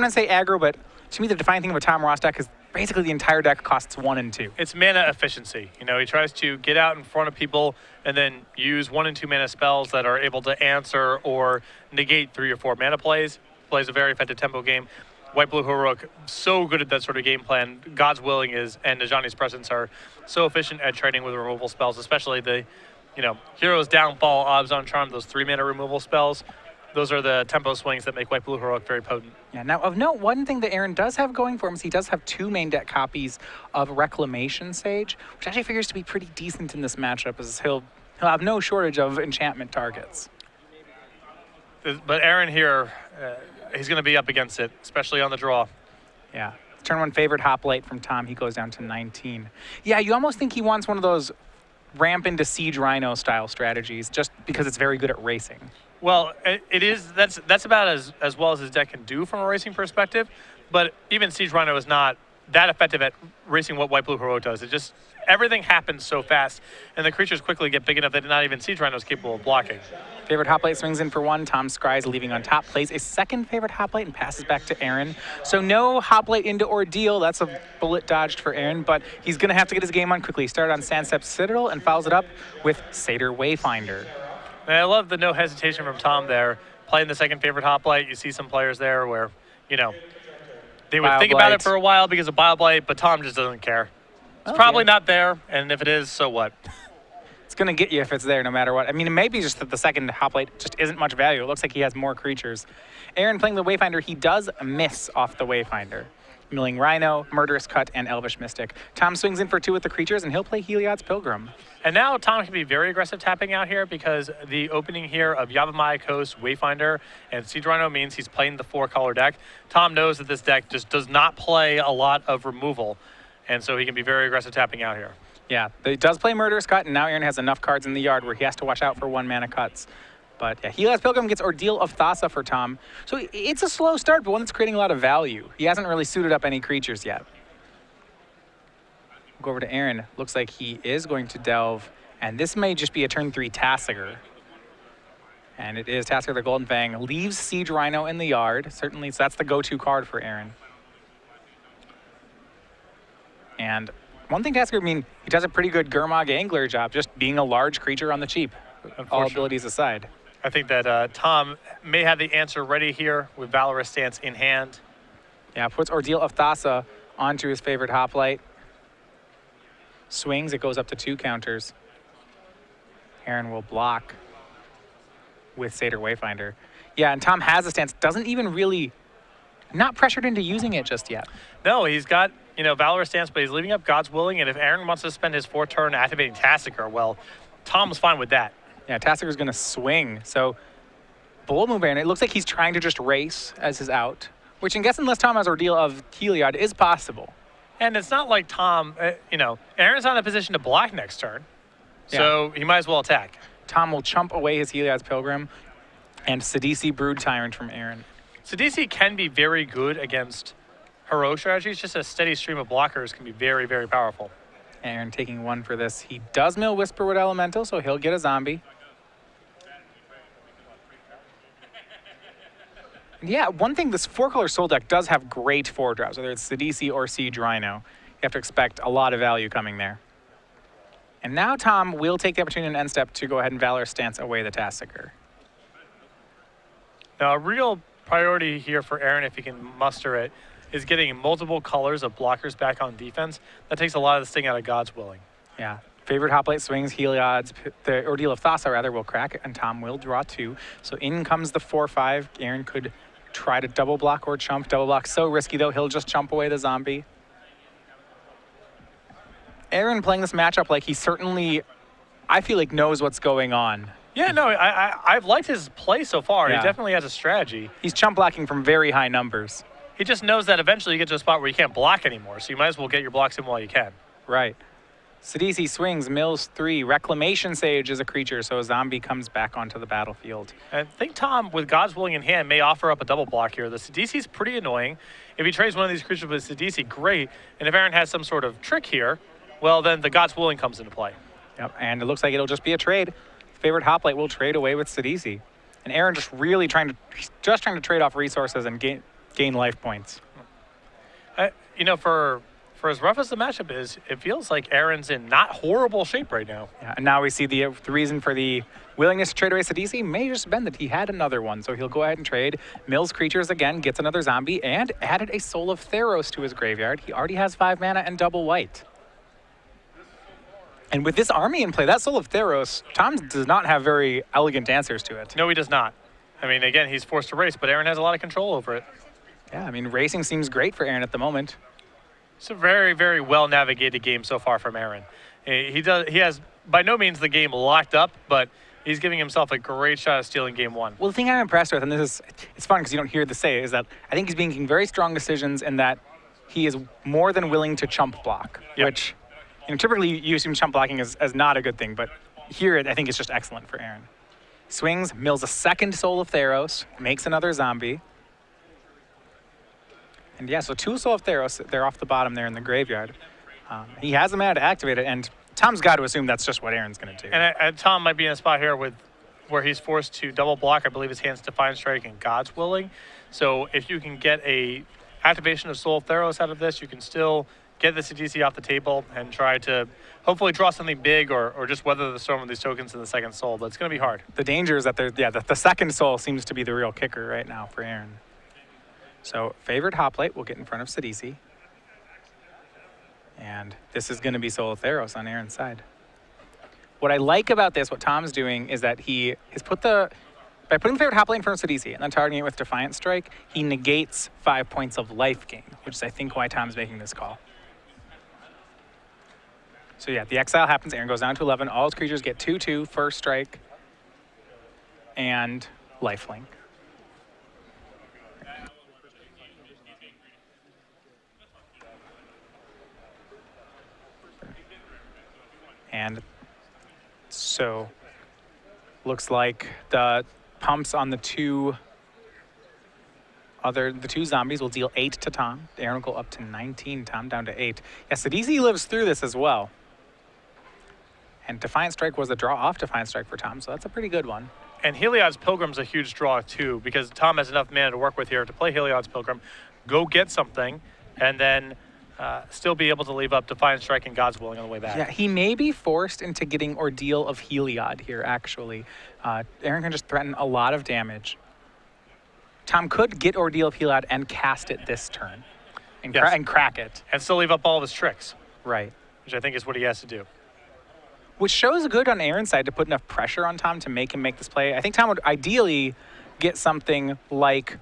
to say aggro, but to me the defining thing of a Tom Ross deck is basically the entire deck costs 1 and 2. It's mana efficiency. You know, he tries to get out in front of people and then use 1 and 2 mana spells that are able to answer or negate 3 or 4 mana plays. Plays a very effective tempo game. White Blue Heroic, so good at that sort of game plan. God's Willing is, and Najani's Presence are so efficient at trading with removal spells, especially the, you know, Hero's Downfall, Obs on Charm, those 3 mana removal spells. Those are the tempo swings that make White Blue Heroic very potent. Yeah, now of note, one thing that Aaron does have going for him is he does have 2 main deck copies of Reclamation Sage, which actually figures to be pretty decent in this matchup, as he'll have no shortage of enchantment targets. But Aaron here, he's going to be up against it, especially on the draw. Yeah. Turn 1 favorite Hoplite from Tom. He goes down to 19. Yeah, you almost think he wants one of those ramp into Siege Rhino style strategies just because it's very good at racing. Well, it is. That's about as well as his deck can do from a racing perspective. But even Siege Rhino is not that effective at racing what White Blue Heroic does. It just, everything happens so fast, and the creatures quickly get big enough that not even Siege Rhino is capable of blocking. Favorite Hoplite swings in for 1. Tom Scry's leaving on top, plays a second favorite Hoplite and passes back to Aaron. So no Hoplite into Ordeal. That's a bullet dodged for Aaron, but he's going to have to get his game on quickly. He started on Sandstep Citadel and follows it up with Satyr Wayfinder. And I love the no hesitation from Tom there. Playing the second favorite Hoplite, you see some players there where, you know, they would think about it for a while because of Bile Blight, but Tom just doesn't care. It's probably not there, and if it is, so what? It's going to get you if it's there no matter what. I mean, it may be just that the second Hoplite just isn't much value. It looks like he has more creatures. Aaron playing the Wayfinder, he does miss off the Wayfinder. Milling Rhino, Murderous Cut, and Elvish Mystic. Tom swings in for 2 with the creatures, and he'll play Heliod's Pilgrim. And now Tom can be very aggressive tapping out here because the opening here of Yavimaya Coast, Wayfinder, and Siege Rhino means he's playing the 4-color deck. Tom knows that this deck just does not play a lot of removal, and so he can be very aggressive tapping out here. Yeah, he does play Murderous Cut, and now Aaron has enough cards in the yard where he has to watch out for 1-mana cuts. But yeah, Heliod's Pilgrim gets Ordeal of Thassa for Tom. So it's a slow start, but one that's creating a lot of value. He hasn't really suited up any creatures yet. We'll go over to Aaron. Looks like he is going to delve, and this may just be a turn 3 Tasigur. And it is Tasigur the Golden Fang. Leaves Siege Rhino in the yard, certainly, so that's the go-to card for Aaron. And one thing Tasigur, I mean, he does a pretty good Gurmag Angler job, just being a large creature on the cheap, all abilities aside. I think that Tom may have the answer ready here with Valorous Stance in hand. Yeah, puts Ordeal of Thassa onto his favorite Hoplite. Swings, it goes up to 2 counters. Aaron will block with Satyr Wayfinder. Yeah, and Tom has a stance, doesn't even really, not pressured into using it just yet. No, he's got, you know, Valorous Stance, but he's leaving up God's Willing, and if Aaron wants to spend his 4 turn activating Tasigur, well, Tom's fine with that. Yeah, Tassigur's going to swing. So, bold move, Aaron. It looks like he's trying to just race as his out, which I guess unless Tom has Ordeal of Heliod is possible. And it's not like Tom, you know, Aaron's not in a position to block next turn, so he might as well attack. Tom will chump away his Heliod's Pilgrim and Sidisi Brood Tyrant from Aaron. Sidisi can be very good against heroic strategies. Just a steady stream of blockers can be very, very powerful. Aaron taking 1 for this. He does mill Whisperwood Elemental, so he'll get a zombie. Yeah, one thing, this 4-color Soul deck does have great 4-drops, whether it's Sidisi or Siege Rhino. You have to expect a lot of value coming there. And now Tom will take the opportunity in end step to go ahead and Valorous Stance away the Tasigur. Now, a real priority here for Aaron, if he can muster it, is getting multiple colors of blockers back on defense. That takes a lot of the sting out of God's Willing. Yeah. Favorite Hoplite swings, Heliod's, the Ordeal of Thassa, rather, will crack, and Tom will draw 2. So in comes the 4-5. Aaron could try to double block or chump. Double block so risky, though. He'll just chump away the zombie. Aaron playing this matchup like he certainly, I feel like, knows what's going on. Yeah, no, I've liked his play so far. Yeah. He definitely has a strategy. He's chump blocking from very high numbers. He just knows that eventually you get to a spot where you can't block anymore, so you might as well get your blocks in while you can. Right. Sidisi swings, mills 3. Reclamation Sage is a creature, so a zombie comes back onto the battlefield. I think Tom, with God's Willing in hand, may offer up a double block here. The Sidisi's pretty annoying. If he trades one of these creatures with Sidisi, great. And if Aaron has some sort of trick here, well, then the God's Willing comes into play. Yep, and it looks like it'll just be a trade. Favorite Hoplite will trade away with Sidisi. And Aaron just really trying to trade off resources and gain life points. You know, for as rough as the matchup is, it feels like Aaron's in not horrible shape right now. Yeah, and now we see the reason for the willingness to trade away Sidisi may just have been that he had another one, so he'll go ahead and trade. Mills creatures again, gets another zombie, and added a Soul of Theros to his graveyard. He already has 5 mana and double white. And with this army in play, that Soul of Theros, Tom does not have very elegant answers to it. No, he does not. I mean, again, he's forced to race, but Aaron has a lot of control over it. Yeah, I mean, racing seems great for Aaron at the moment. It's a very, very well-navigated game so far from Aaron. He has by no means the game locked up, but he's giving himself a great shot at stealing game 1. Well, the thing I'm impressed with, and it's fun because you don't hear this say, is that I think he's making very strong decisions and that he is more than willing to chump block, which, you know, typically you assume chump blocking as not a good thing, but here I think it's just excellent for Aaron. Swings, mills a second Soul of Theros, makes another zombie. And yeah, so 2 Soul of Theros, they're off the bottom there in the graveyard. He has a mana to activate it, and Tom's got to assume that's just what Aaron's going to do. And Tom might be in a spot here where he's forced to double block. I believe his hand's Defiant Strike and God's Willing. So if you can get a activation of Soul of Theros out of this, you can still get the CDC off the table and try to hopefully draw something big or just weather the storm of these tokens in the second soul. But it's going to be hard. The danger is that the second soul seems to be the real kicker right now for Aaron. So favorite hoplite will get in front of Sidisi. And this is going to be Soul of Theros on Aaron's side. What I like about this, what Tom's doing, is that he has by putting the favorite hoplite in front of Sidisi and then targeting it with Defiant Strike, he negates 5 points of life gain, which is, I think, why Tom's making this call. So yeah, the exile happens, Aaron goes down to 11, all his creatures get 2/2, first strike, and lifelink. And so looks like the pumps on the two zombies will deal 8 to Tom. Aaron will go up to 19, Tom down to 8. Yeah, Sidisi lives through this as well. And Defiant Strike was a draw off Defiant Strike for Tom, so that's a pretty good one. And Heliod's Pilgrim's a huge draw too, because Tom has enough mana to work with here to play Heliod's Pilgrim, go get something, and then still be able to leave up Defiant Strike and God's Willing on the way back. Yeah, he may be forced into getting Ordeal of Heliod here, actually. Aaron can just threaten a lot of damage. Tom could get Ordeal of Heliod and cast it this turn and crack it. And still leave up all of his tricks. Right. Which I think is what he has to do. Which shows good on Aaron's side to put enough pressure on Tom to make him make this play. I think Tom would ideally get something like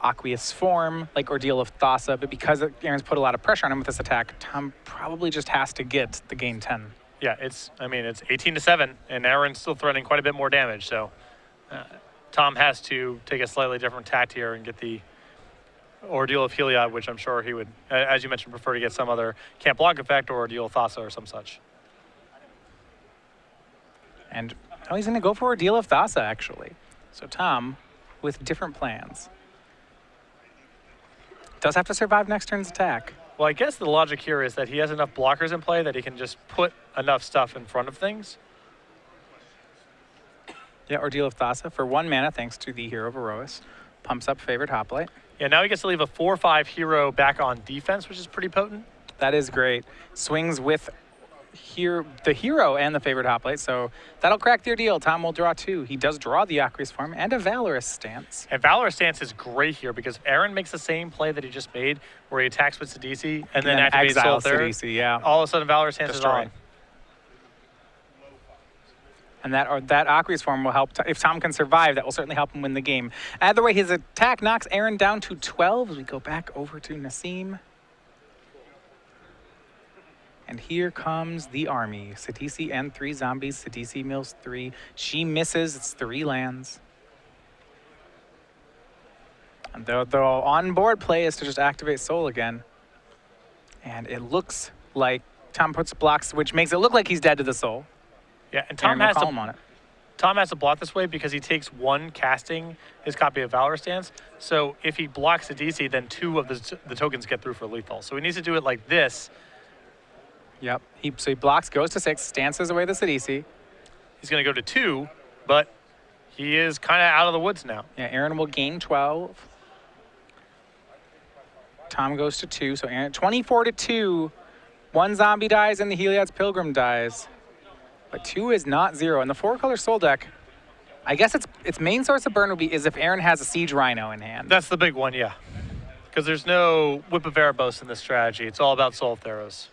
Aqueous Form, like Ordeal of Thassa, but because Aaron's put a lot of pressure on him with this attack, Tom probably just has to get the game 10. Yeah, it's 18-7, and Aaron's still threatening quite a bit more damage, so Tom has to take a slightly different tact here and get the Ordeal of Heliod, which I'm sure he would, as you mentioned, prefer to get some other Can't Block effect or Ordeal of Thassa or some such. And he's going to go for Ordeal of Thassa, actually. So Tom, with different plans, does have to survive next turn's attack. Well, I guess the logic here is that he has enough blockers in play that he can just put enough stuff in front of things. Yeah, Ordeal of Thassa for 1 mana, thanks to the Hero of Erois. Pumps up favorite hoplite. Yeah, now he gets to leave a 4/5 hero back on defense, which is pretty potent. That is great. Swings with the hero and the favorite hoplite, so that'll crack the ordeal. Tom will draw 2. He does draw the Aqueous Form and a Valorous Stance. And Valorous Stance is great here because Aaron makes the same play that he just made where he attacks with Sidisi and then activates Soul of Theros. Sidisi, yeah. All of a sudden Valorous Stance is on. And that Aqueous Form will help. If Tom can survive, that will certainly help him win the game. Either way, his attack knocks Aaron down to 12 as we go back over to Nessim. And here comes the army. Sidisi and 3 zombies. Sidisi mills 3. She misses. It's 3 lands. And the on-board play is to just activate Soul again. And it looks like Tom puts blocks, which makes it look like he's dead to the Soul. Yeah, and Tom has to block this way because he takes 1 casting his copy of Valorous Stance. So if he blocks the DC, then 2 of the tokens get through for lethal. So he needs to do it like this. Yep. So he blocks, goes to 6, stances away the Sidisi. He's going to go to 2, but he is kind of out of the woods now. Yeah, Aaron will gain 12. Tom goes to 2, so Aaron, 24 to 2. 1 zombie dies and the Heliod's Pilgrim dies. But 2 is not 0. And the 4-color Soul deck, I guess its main source of burn would be is if Aaron has a Siege Rhino in hand. That's the big one, yeah. Because there's no Whip of Erebos in this strategy. It's all about Soul of Theros.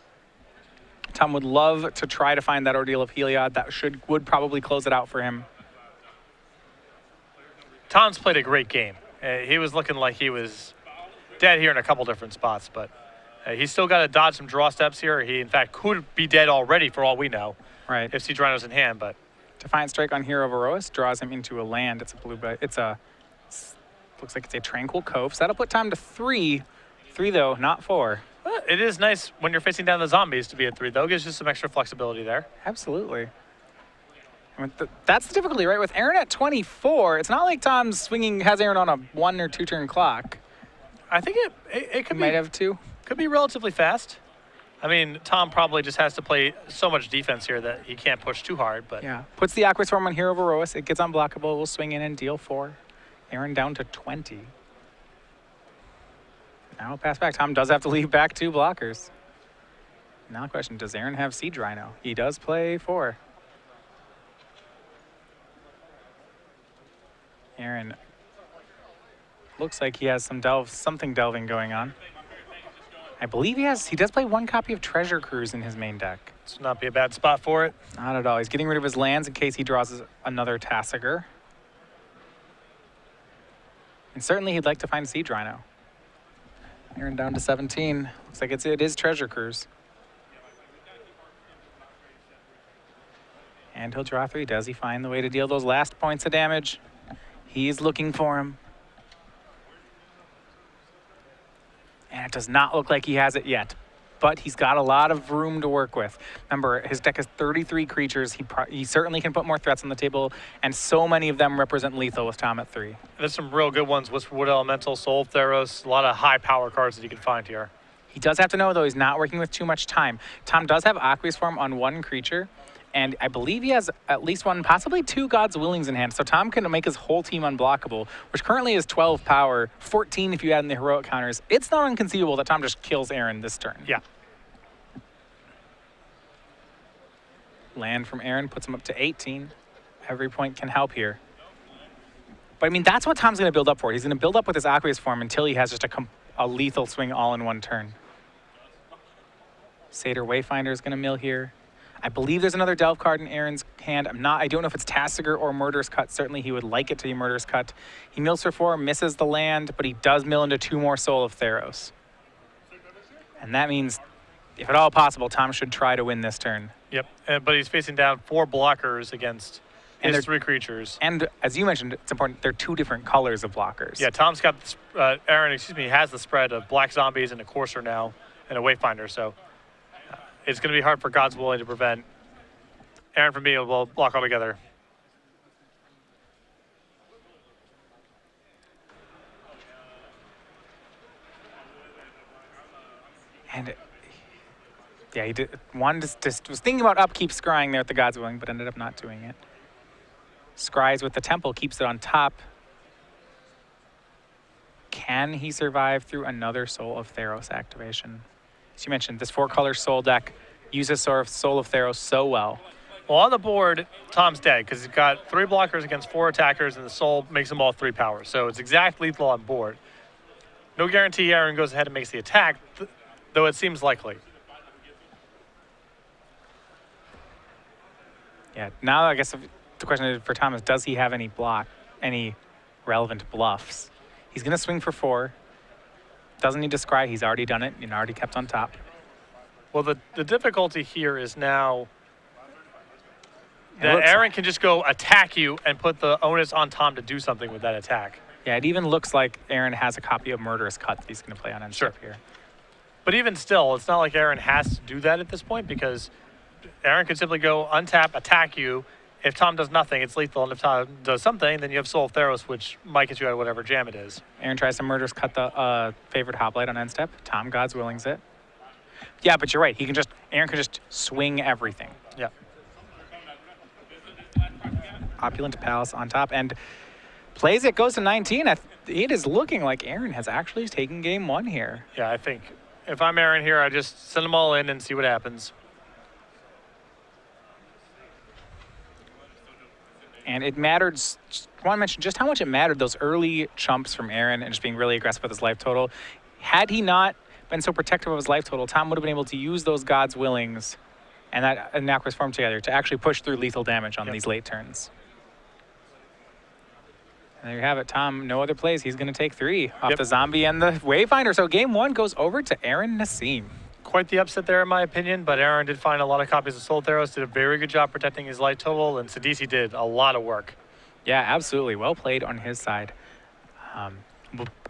Tom would love to try to find that Ordeal of Heliod. That would probably close it out for him. Tom's played a great game. He was looking like he was dead here in a couple different spots, but he's still got to dodge some draw steps here. He, in fact, could be dead already for all we know. Right. If Siege Rhino's in hand, but... Defiant Strike on Hero of Erois draws him into a land. It's a blue, but looks like it's a Tranquil Cove. So that'll put Tom to 3. 3, though, not 4. It is nice when you're facing down the zombies to be at 3, though. Gives you some extra flexibility there. Absolutely. I mean, that's the difficulty, right? With Aaron at 24, it's not like Tom's swinging, has Aaron on a 1 or 2 turn clock. I think it could be... Might have 2. Could be relatively fast. I mean, Tom probably just has to play so much defense here that he can't push too hard, but... Yeah. Puts the Aqua Swarm on Hero of Erois. It gets unblockable. We'll swing in and deal 4. Aaron down to 20. Now pass back. Tom does have to leave back 2 blockers. Now the question, does Aaron have Siege Rhino? He does play 4. Aaron looks like he has something delving going on. I believe he does play 1 copy of Treasure Cruise in his main deck. This would not be a bad spot for it. Not at all. He's getting rid of his lands in case he draws another Tassiger. And certainly he'd like to find Siege Rhino. Aaron down to 17. Looks like it is Treasure Cruise. And he'll draw 3. Does he find the way to deal those last points of damage? He's looking for him. And it does not look like he has it yet. But he's got a lot of room to work with. Remember, his deck has 33 creatures. He certainly can put more threats on the table, and so many of them represent lethal with Tom at 3. There's some real good ones. Whisperwood Elemental, Soul of Theros, a lot of high power cards that you can find here. He does have to know, though, he's not working with too much time. Tom does have Aqueous Form on 1 creature, and I believe he has at least 1, possibly 2 God's Willings in hand. So Tom can make his whole team unblockable, which currently is 12 power, 14 if you add in the heroic counters. It's not inconceivable that Tom just kills Aaron this turn. Yeah. Land from Aaron puts him up to 18. Every point can help here. But I mean, that's what Tom's going to build up for. He's going to build up with his Aqueous Form until he has just a lethal swing all in 1 turn. Satyr Wayfinder is going to mill here. I believe there's another Delve card in Aaron's hand. I don't know if it's Tassiger or Murderous Cut. Certainly he would like it to be Murderous Cut. He mills for 4, misses the land, but he does mill into 2 more Soul of Theros. And that means, if at all possible, Tom should try to win this turn. Yep, but he's facing down 4 blockers against his 3 creatures. And as you mentioned, it's important, they're 2 different colors of blockers. Yeah, Tom's got, Aaron, has the spread of black zombies and a Courser now and a Wayfinder, so it's going to be hard for God's Willing to prevent Aaron from being able to block altogether. And yeah, he did. Just was thinking about upkeep scrying there at the God's Willing, but ended up not doing it. Scries with the Temple, keeps it on top. Can he survive through another Soul of Theros activation? As you mentioned, this 4-color Soul deck uses Soul of Theros so well. Well, on the board, Tom's dead because he's got 3 blockers against 4 attackers, and the Soul makes them all 3 power. So it's exactly lethal on board. No guarantee Aaron goes ahead and makes the attack, though it seems likely. Yeah, now I guess the question for Tom is, does he have any relevant bluffs? He's going to swing for 4. Doesn't need to scry. He's already done it and already kept on top. Well, the difficulty here is now that Aaron can just go attack you and put the onus on Tom to do something with that attack. Yeah, it even looks like Aaron has a copy of Murderous Cut that he's going to play on end step here. But even still, it's not like Aaron has to do that at this point because Aaron could simply go untap, attack you. If Tom does nothing, it's lethal. And if Tom does something, then you have Soul of Theros, which might get you out of whatever jam it is. Aaron tries to Murderous Cut the favorite Hoplite on end step. Tom God's Willings it. Yeah, but you're right. Aaron can just swing everything. Yeah. Opulent Palace on top and plays it, goes to 19. it is looking like Aaron has actually taken game 1 here. Yeah, I think if I'm Aaron here, I just send them all in and see what happens. And it mattered, I want to mention just how much it mattered, those early chumps from Aaron and just being really aggressive with his life total. Had he not been so protective of his life total, Tom would have been able to use those God's Willings and that Anachrys form together to actually push through lethal damage on these late turns. And there you have it, Tom. No other plays. He's going to take 3 off the Zombie and the Wayfinder. So game 1 goes over to Aaron Nessim. Quite the upset there, in my opinion, but Aaron did find a lot of copies of Soul Theros, did a very good job protecting his life total, and Sidisi did a lot of work. Yeah, absolutely. Well played on his side.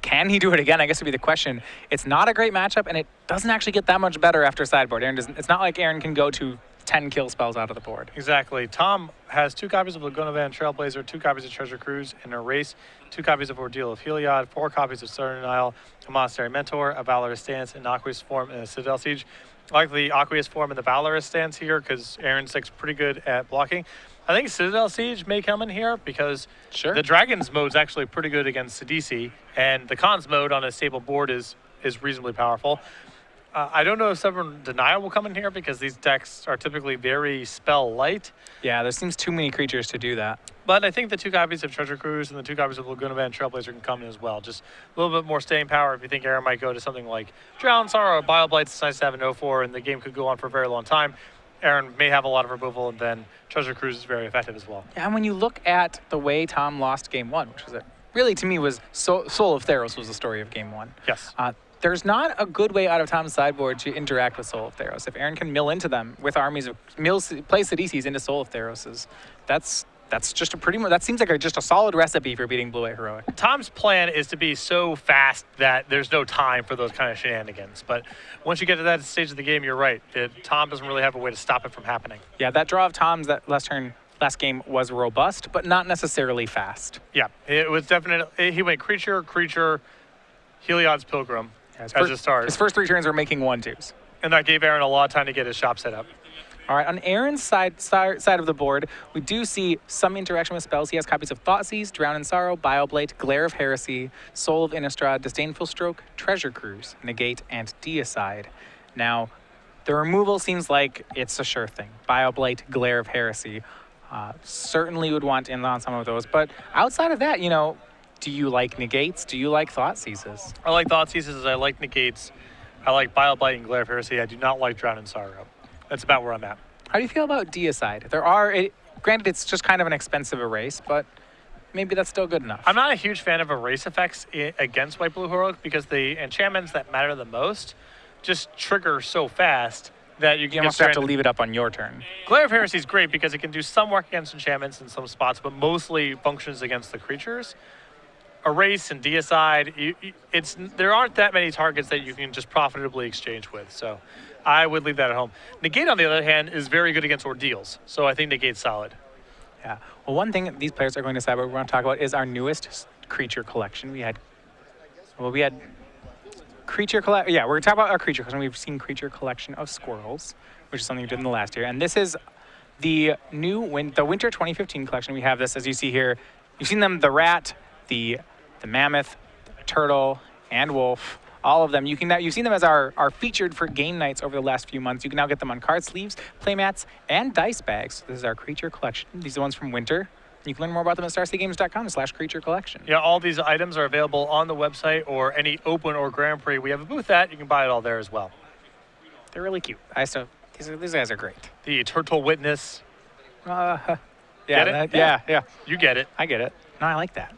Can he do it again? I guess would be the question. It's not a great matchup, and it doesn't actually get that much better after sideboard. It's not like Aaron can go to 10 kill spells out of the board. Exactly. Tom has 2 copies of Laguna Van Trailblazer, 2 copies of Treasure Cruise and Erase, 2 copies of Ordeal of Heliod, 4 copies of Southern Isle, a Monastery Mentor, a Valorous Stance, an Aqueous Form, and a Citadel Siege. I like the Aqueous Form and the Valorous Stance here because Aaron's pretty good at blocking. I think Citadel Siege may come in here because the Dragon's mode is actually pretty good against Sidisi, and the Cons mode on a stable board is reasonably powerful. I don't know if Stubborn Denial will come in here because these decks are typically very spell light. Yeah, there seems too many creatures to do that. But I think the 2 copies of Treasure Cruise and the 2 copies of Laguna Van Trailblazer can come in as well. Just a little bit more staying power if you think Aaron might go to something like Drown Sorrow or Bioblight. It's nice to have an 0-4, and the game could go on for a very long time. Aaron may have a lot of removal, and then Treasure Cruise is very effective as well. Yeah, and when you look at the way Tom lost game 1, which was really to me was Soul of Theros was the story of game 1. Yes. There's not a good way out of Tom's sideboard to interact with Soul of Theros. If Aaron can mill into them with armies of play Sidisi's into Soul of Theroses, that's just that seems like just a solid recipe for beating Blue-White Heroic. Tom's plan is to be so fast that there's no time for those kind of shenanigans. But once you get to that stage of the game, you're right. Tom doesn't really have a way to stop it from happening. Yeah, that draw of Tom's that last game was robust, but not necessarily fast. Yeah, it was definitely. He went creature, Heliod's Pilgrim as a start. His first 3 turns were making 1/2s. And that gave Aaron a lot of time to get his shop set up. All right, on Aaron's side of the board, we do see some interaction with spells. He has copies of Thoughtseize, Drown in Sorrow, Bioblade, Glare of Heresy, Soul of Innistrad, Disdainful Stroke, Treasure Cruise, Negate, and Deicide. Now, the removal seems like it's a sure thing. Bioblade, Glare of Heresy, certainly would want in on some of those. But outside of that, do you like Negates? Do you like Thoughtseizes? I like Thoughtseizes. I like Negates. I like Bioblight and Glare of Heresy. I do not like Drown in Sorrow. That's about where I'm at. How do you feel about Deicide? Granted, it's just kind of an expensive erase, but maybe that's still good enough. I'm not a huge fan of erase effects against White Blue Heroic because the enchantments that matter the most just trigger so fast that you almost have to leave it up on your turn. Glare of Heresy is great because it can do some work against enchantments in some spots, but mostly functions against the creatures. Erase and Deicide, there aren't that many targets that you can just profitably exchange with, so I would leave that at home. Negate, on the other hand, is very good against Ordeals, so I think Negate's solid. Yeah. Well, one thing these players are going to decide what we're going to talk about is our newest creature collection. We had creature collection. Yeah, we're going to talk about our creature collection. We've seen creature collection of squirrels, which is something we did in the last year, and this is the the Winter 2015 collection. We have this, as you see here. You've seen them: the rat, the mammoth, the turtle, and wolf. All of them. You've seen them as our featured for game nights over the last few months. You can now get them on card sleeves, playmats, and dice bags. This is our creature collection. These are the ones from Winter. You can learn more about them at starcgames.com/creature collection. Yeah, all these items are available on the website or any Open or Grand Prix we have a booth at. You can buy it all there as well. They're really cute. These guys are great. The Turtle Witness. Yeah, get it? Yeah. You get it. I get it. No, I like that.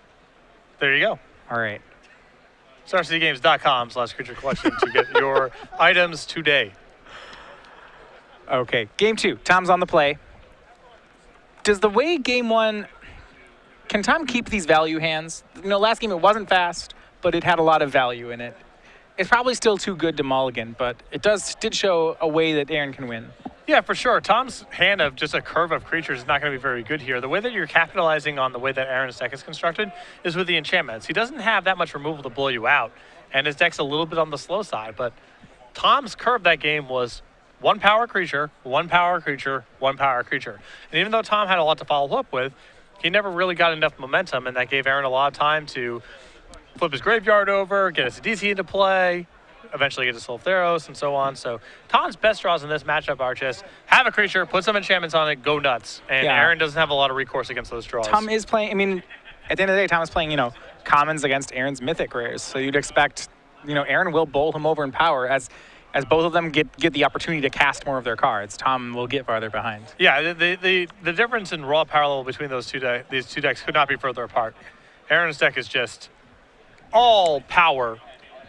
There you go. All right. StarCityGames.com/creature collection to get your items today. Okay, game 2. Tom's on the play. Does the way game 1, can Tom keep these value hands? Last game it wasn't fast, but it had a lot of value in it. It's probably still too good to mulligan, but it did show a way that Aaron can win. Yeah, for sure. Tom's hand of just a curve of creatures is not going to be very good here. The way that you're capitalizing on the way that Aaron's deck is constructed is with the enchantments. He doesn't have that much removal to blow you out, and his deck's a little bit on the slow side, but Tom's curve that game was 1 power creature, 1 power creature, 1 power creature. And even though Tom had a lot to follow up with, he never really got enough momentum, and that gave Aaron a lot of time to flip his graveyard over, get his DC into play, eventually get his Soul of Theros, and so on. So Tom's best draws in this matchup are just have a creature, put some enchantments on it, go nuts. And Aaron doesn't have a lot of recourse against those draws. Tom is playing, I mean, at the end of the day, Tom is playing, commons against Aaron's mythic rares. So you'd expect, Aaron will bowl him over in power as both of them get the opportunity to cast more of their cards. Tom will get farther behind. Yeah, the difference in raw power level between these two decks could not be further apart. Aaron's deck is just all power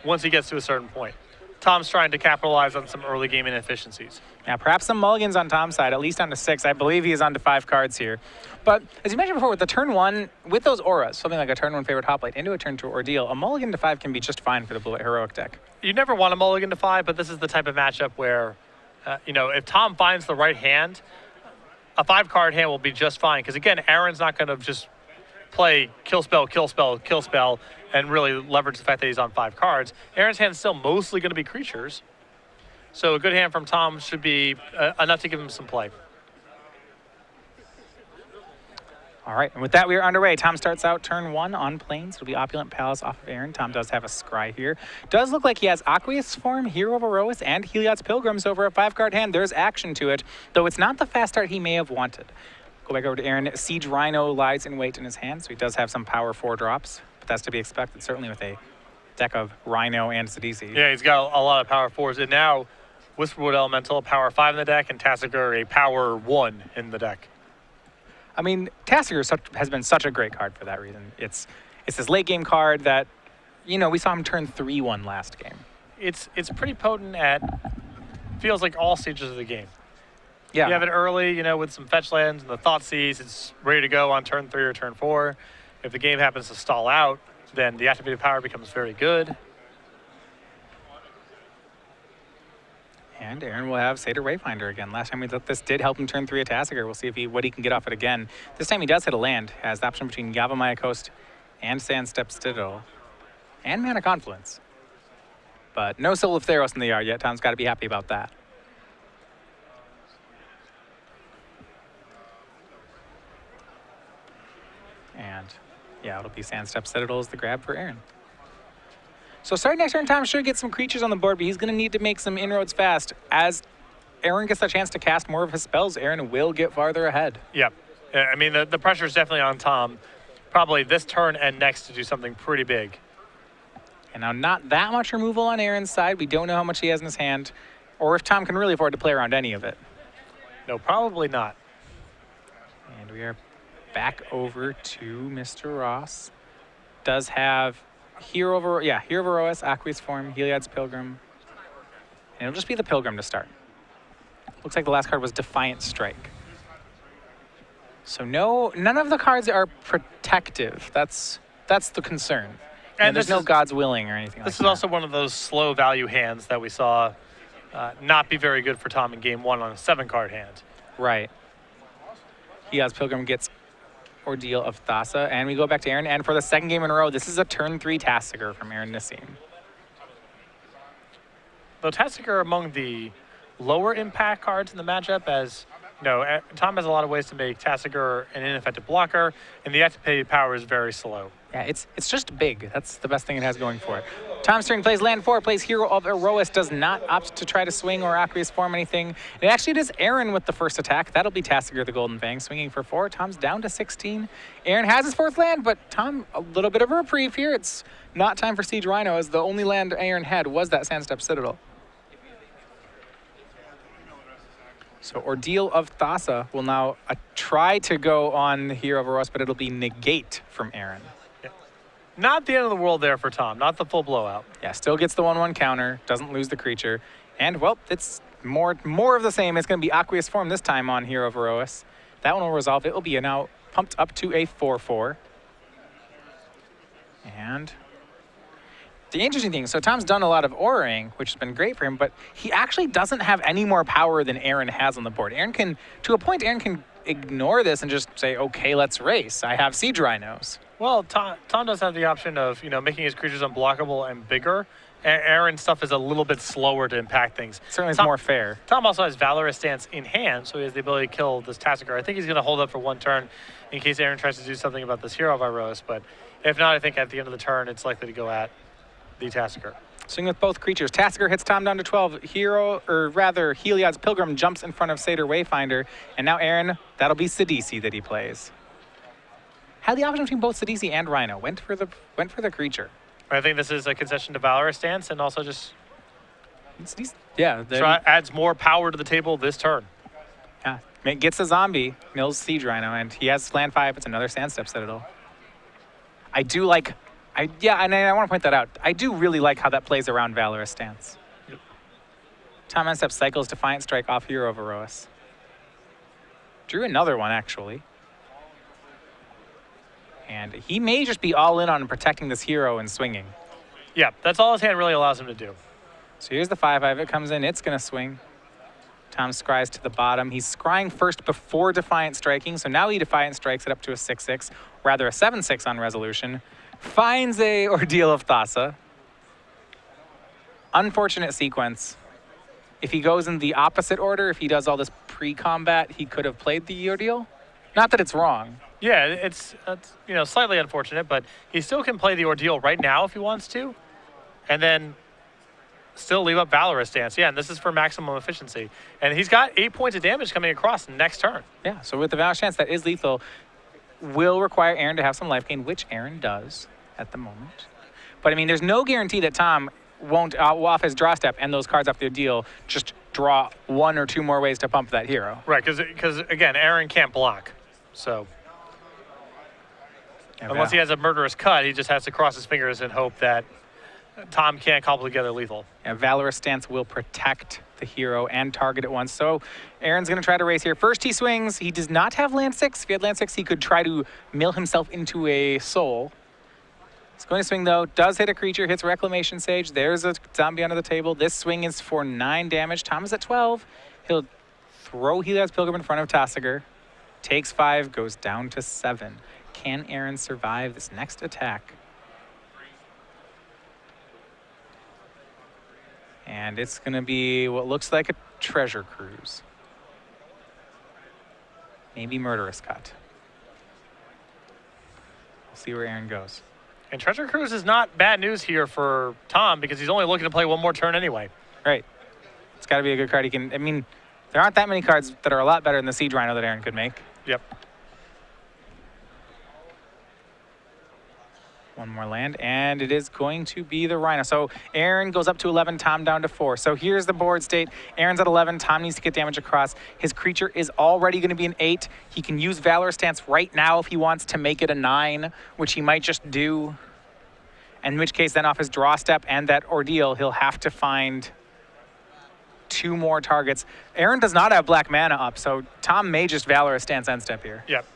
once he gets to a certain point. Tom's trying to capitalize on some early game inefficiencies. Yeah, perhaps some mulligans on Tom's side, at least on to 6. I believe he is on to 5 cards here. But as you mentioned before, with the turn 1, with those auras, something like a turn 1 favorite hoplite into a turn 2 ordeal, a mulligan to 5 can be just fine for the Blue White Heroic deck. You never want a mulligan to 5, but this is the type of matchup where, if Tom finds the right hand, a 5-card hand will be just fine. Because again, Aaron's not going to just play kill spell, kill spell, kill spell, and really leverage the fact that he's on 5 cards. Aaron's hand's still mostly going to be creatures. So a good hand from Tom should be enough to give him some play. All right, and with that, we are underway. Tom starts out turn 1 on Plains. It'll be Opulent Palace off of Aaron. Tom does have a Scry here. Does look like he has Aqueous Form, Hero of Erois, and Heliod's Pilgrims over a 5-card hand. There's action to it, though it's not the fast start he may have wanted. Go back over to Aaron. Siege Rhino lies in wait in his hand, so he does have some power 4 drops, but that's to be expected, certainly with a deck of Rhino and Sidisi. Yeah, he's got a lot of power 4s, and now Whisperwood Elemental, power 5 in the deck, and Tassiger, a power 1 in the deck. I mean, Tassiger has been such a great card for that reason. It's this late game card that, we saw him turn 3-1 last game. It's pretty potent at, feels like all stages of the game. Yeah. You have it early, with some fetch lands and the Thoughtseize. It's ready to go on turn 3 or turn 4. If the game happens to stall out, then the activated power becomes very good. And Aaron will have Satyr Wayfinder again. Last time we thought this did help him turn 3 a Tassiger. We'll see what he can get off it again. This time he does hit a land. Has the option between Yavimaya Coast and Sandstep Citadel and Mana Confluence. But no Soul of Theros in the yard yet. Tom's got to be happy about that. And yeah, it'll be Sandstep Citadel as the grab for Aaron. So starting next turn, Tom should get some creatures on the board, but he's going to need to make some inroads fast. As Aaron gets the chance to cast more of his spells, Aaron will get farther ahead. Yep. I mean, the pressure is definitely on Tom. Probably this turn and next to do something pretty big. And now not that much removal on Aaron's side. We don't know how much he has in his hand, or if Tom can really afford to play around any of it. No, probably not. And we are back over to Mr. Ross. Does have Hero of Erois, Aqueous Form, Heliod's Pilgrim. And it'll just be the Pilgrim to start. Looks like the last card was Defiant Strike. So none of the cards are protective. That's the concern. And there's no God's Willing or anything like that. This is also one of those slow value hands that we saw not be very good for Tom in game 1 on a 7-card hand. Right. Heliod's Pilgrim gets Ordeal of Thassa, and we go back to Aaron. And for the second game in a row, this is a turn 3 Tassiger from Aaron Nessim. Though Tassiger among the lower impact cards in the matchup, as Tom has a lot of ways to make Tassiger an ineffective blocker, and the activated power is very slow. Yeah, it's just big. That's the best thing it has going for it. Tom's turn plays land 4, plays Hero of Erois, does not opt to try to swing or Aqueous Form anything. It actually does Aaron with the first attack. That'll be Tassiger the Golden Fang, swinging for 4. Tom's down to 16. Aaron has his 4th land, but Tom, a little bit of a reprieve here. It's not time for Siege Rhino, as the only land Aaron had was that Sandstep Citadel. So Ordeal of Thassa will now try to go on the Hero of Erois, but it'll be Negate from Aaron. Not the end of the world there for Tom, not the full blowout. Yeah, still gets the 1/1 counter, doesn't lose the creature. And, well, it's more of the same. It's going to be Aqueous Form this time on Hero of Erois. That one will resolve. It will be now pumped up to a 4/4. And the interesting thing, so Tom's done a lot of auraing, which has been great for him, but he actually doesn't have any more power than Aaron has on the board. Aaron can ignore this and just say, okay, let's race. I have Siege Rhinos. Well, Tom does have the option of, making his creatures unblockable and bigger. Aaron's stuff is a little bit slower to impact things. Certainly it's more fair. Tom also has Valorous Stance in hand, so he has the ability to kill this Tassiger. I think he's going to hold up for 1 turn in case Aaron tries to do something about this Hero of Erois, but If not, I think at the end of the turn, it's likely to go at the Tassiger. Swing with both creatures. Tasker hits Tom down to 12. Hero, or rather, Heliod's Pilgrim jumps in front of Satyr Wayfinder. And now Aaron, that'll be Sidisi that he plays. Had the option between both Sidisi and Rhino. Went for the creature. I think this is a concession to Valorous stance, and also just adds more power to the table this turn. Yeah, gets a zombie, mills Siege Rhino, and he has land 5. It's another Sandstep Citadel. I do like, and I want to point that out. I do really like how that plays around Valorous stance. Yep. Tom Enstep cycles Defiant Strike off Hero of Erois. Drew another one, actually. And he may just be all in on protecting this hero and swinging. Yeah, that's all his hand really allows him to do. So here's the 5/5. It comes in. It's going to swing. Tom scries to the bottom. He's scrying first before Defiant Striking. So now he Defiant Strikes it up to a 6/6, rather a 7/6 on resolution. Finds a Ordeal of Thassa. Unfortunate sequence. If he goes in the opposite order, if he does all this pre-combat, he could have played the Ordeal. Not that it's wrong. Yeah, it's slightly unfortunate, but he still can play the Ordeal right now if he wants to, and then still leave up Valorous stance. Yeah, and this is for maximum efficiency. And he's got 8 points of damage coming across next turn. Yeah, so with the Valorous stance, that is lethal. Will require Aaron to have some life gain, which Aaron does at the moment. But I mean, there's no guarantee that Tom won't, off his draw step and those cards off the deal, just draw 1 or 2 more ways to pump that hero. Right, because again, Aaron can't block. So unless he has a murderous cut, he just has to cross his fingers and hope that Tom can't cobble together lethal. Yeah, Valorous stance will protect the hero and target it once. So Aaron's going to try to race here. First he swings. He does not have land 6. If he had land 6, he could try to mill himself into a soul. He's going to swing, though. Does hit a creature. Hits Reclamation Sage. There's a zombie under the table. This swing is for 9 damage. Tom is at 12. He'll throw Heliod's Pilgrim in front of Tassiger. Takes 5. Goes down to 7. Can Aaron survive this next attack? And it's going to be what looks like a Treasure Cruise. Maybe Murderous Cut. We'll see where Aaron goes. And Treasure Cruise is not bad news here for Tom because he's only looking to play 1 more turn anyway. Right. It's got to be a good card. He can. I mean, there aren't that many cards that are a lot better than the Siege Rhino that Aaron could make. Yep. 1 more land, and it is going to be the Rhino. So Aaron goes up to 11, Tom down to 4. So here's the board state. Aaron's at 11. Tom needs to get damage across. His creature is already going to be an 8. He can use Valor Stance right now if he wants to make it a 9, which he might just do. In which case, then off his draw step and that Ordeal, he'll have to find 2 more targets. Aaron does not have black mana up, so Tom may just Valor Stance end step here. Yep.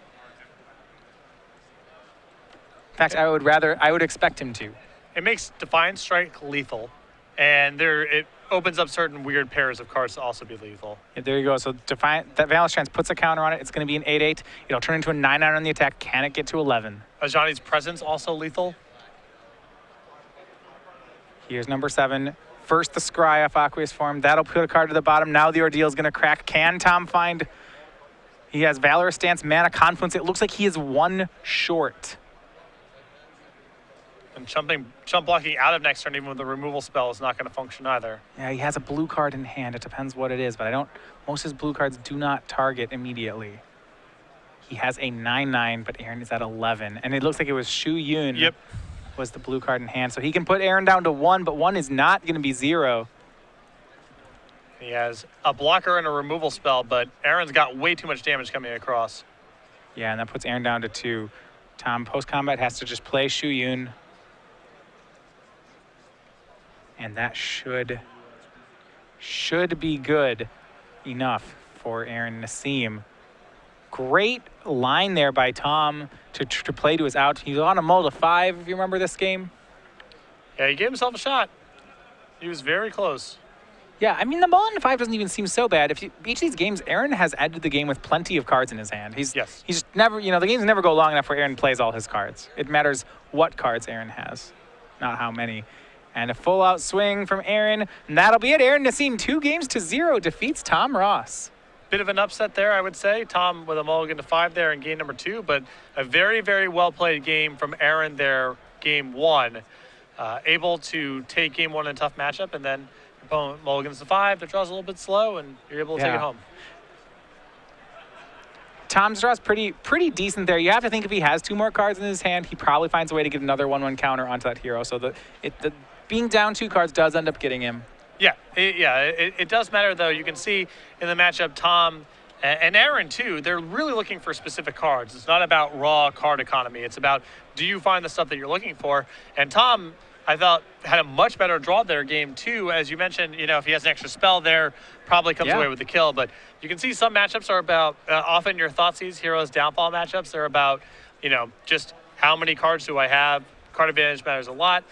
In fact, I would expect him to. It makes Defiant Strike lethal, and it opens up certain weird pairs of cards to also be lethal. Yeah, there you go. So Defiant, that Valor Stance puts a counter on it. It's going to be an 8/8. It'll turn into a 9/9 on the attack. Can it get to 11? Ajani's Presence also lethal. Here's number 7. First the Scry off Aqueous Form. That'll put a card to the bottom. Now the Ordeal is going to crack. Can Tom find? He has Valor Stance, Mana Confluence. It looks like he is 1 short. And jump blocking out of next turn, even with the removal spell, is not going to function either. Yeah, he has a blue card in hand. It depends what it is, but most of his blue cards do not target immediately. He has a 9/9, but Aaron is at 11. And it looks like it was Shu Yun. Yep. Was the blue card in hand. So he can put Aaron down to 1, but 1 is not going to be 0. He has a blocker and a removal spell, but Aaron's got way too much damage coming across. Yeah, and that puts Aaron down to 2. Tom, post-combat, has to just play Shu Yun. And that should be good enough for Aaron Nessim. Great line there by Tom to play to his out. He's on a mull to 5, if you remember this game. Yeah, he gave himself a shot. He was very close. Yeah, I mean, the mull to 5 doesn't even seem so bad. Each of these games, Aaron has ended the game with plenty of cards in his hand. He's just never, the games never go long enough where Aaron plays all his cards. It matters what cards Aaron has, not how many. And a full-out swing from Aaron, and that'll be it. Aaron Nessim, 2 games to 0, defeats Tom Ross. bit of an upset there, I would say. Tom with a mulligan to 5 there in game number 2, but a very, very well played game from Aaron there, game 1. Able to take game 1 in a tough matchup, and then your opponent mulligans to 5. The draw's a little bit slow, and you're able to take it home. Tom's draw's pretty decent there. You have to think if he has 2 more cards in his hand, he probably finds a way to get another 1/1 counter onto that hero. So being down 2 cards does end up getting him. Yeah, it does matter, though. You can see in the matchup, Tom and Aaron, too, they're really looking for specific cards. It's not about raw card economy. It's about, do you find the stuff that you're looking for? And Tom, I thought, had a much better draw there game 2. As you mentioned, if he has an extra spell there, probably comes away with the kill. But you can see some matchups are about, often your Thoughtseize Heroes Downfall matchups, they're about, just how many cards do I have? Card advantage matters a lot.